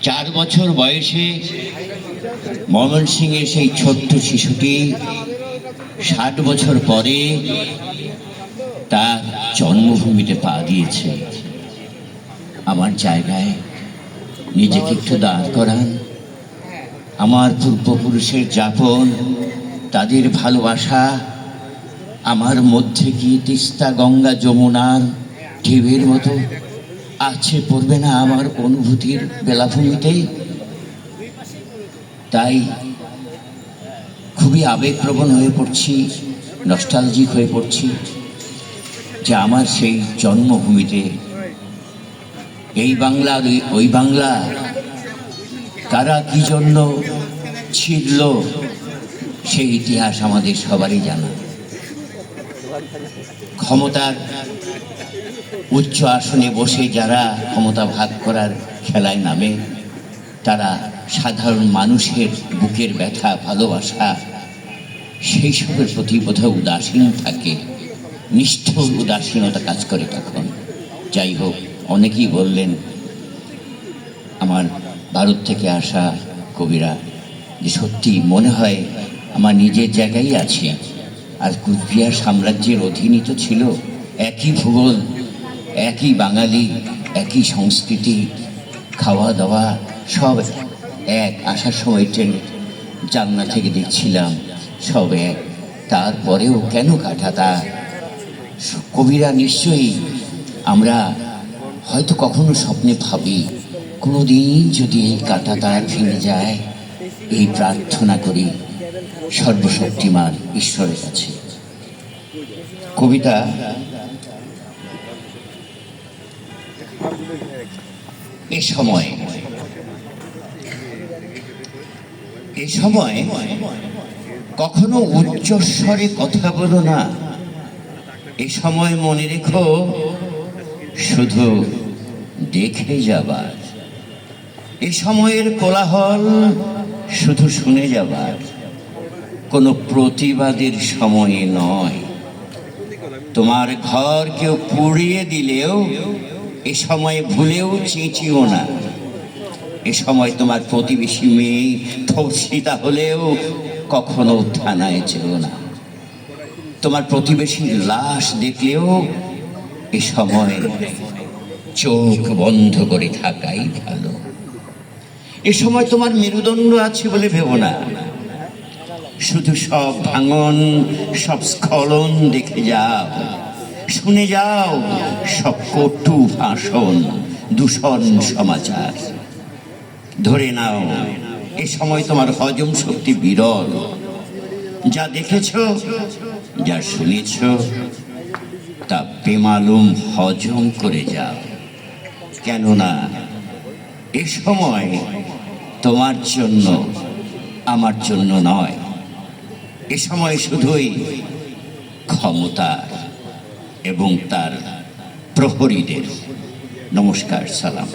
4 বছর বয়সে ময়মনসিংহের সেই ছোট্ট শিশুটি 60 বছর পরে তার জন্মভূমিতে পা দিয়েছে। আমার জায়গায় নিজেকে একটু দাঁড় করান। আমার পূর্বপুরুষের যাপন, তাদের ভালোবাসা আমার মধ্যে কি তিস্তা গঙ্গা যমুনার ঢেউয়ের মতো আছে পড়বে না আমার অনুভূতির বেলাভূমিতে? তাই খুবই আবেগপ্রবণ হয়ে পড়ছি, নস্টালজিক হয়ে পড়ছি যে আমার সেই জন্মভূমিতে এই বাংলা ওই বাংলা কারা কি জন্য ছিড়ল সেই ইতিহাস আমাদের সবারই জানা। ক্ষমতার উচ্চ আসনে বসে যারা ক্ষমতা ভাগ করার খেলায় নামে, তারা সাধারণ মানুষের বুকের ব্যথা, ভালোবাসা সেই সবের প্রতি বোধহয় উদাসীন থাকে, নিষ্ঠুর উদাসীনতা কাজ করে তখন। যাই হোক, অনেকেই বললেন আমার ভারত থেকে আসা কবিরা যে সত্যি মনে হয় আমার নিজের জায়গায় আছে। আর কুচবিহার সাম্রাজ্যের অধীনই তো ছিল, একই ভূগোল, একই বাঙালি, একই সংস্কৃতি, খাওয়া দাওয়া সব এক। আসার সময় ট্রেনে জানলা থেকে দেখছিলাম সব এক। তারপরেও কেন কাটা তা? কবিরা নিশ্চয়ই আমরা হয়তো কখনো স্বপ্নে ভাবি কোনো দিন যদি এই কাটা তার ভেঙে যায়, এই প্রার্থনা করি সর্বশক্তিমান ঈশ্বরের কাছে। কবিতা এ সময় কখনো উচ্চস্বরে কথা বলো না। এ সময় মনে রেখো শুধু দেখে যাবার। এ সময়ের কোলাহল শুধু শুনে যাবার, কোনো প্রতিবাদের সময় নয়। তোমার ঘর কেউ পুড়িয়ে দিলেও এ সময় ভুলেও চেঁচিও না। এ সময় তোমার প্রতিবেশী মেয়ে ধর্ষিতা হলেও কখনো থানায় যেও না। তোমার প্রতিবেশীর লাশ দেখলেও এ সময় চোখ বন্ধ করে থাকাই ভালো। এ সময় তোমার মেরুদণ্ড আছে বলে ভেবো না। শুধু সব ভাঙন, সব স্খলন দেখে যাও, শুনে যাও সব কটু ভাষণ, দূষণ সমাচার। ধরে নাও এ সময় তোমার হজম শক্তি বিরল। যা দেখেছ, যা শুনেছ তা বেমালুম হজম করে যাও। কেননা এ সময় তোমার জন্য, আমার জন্য নয়। এ সময় শুধুই ক্ষমতা এবং তার প্রহরীদের। নমস্কার, সালাম।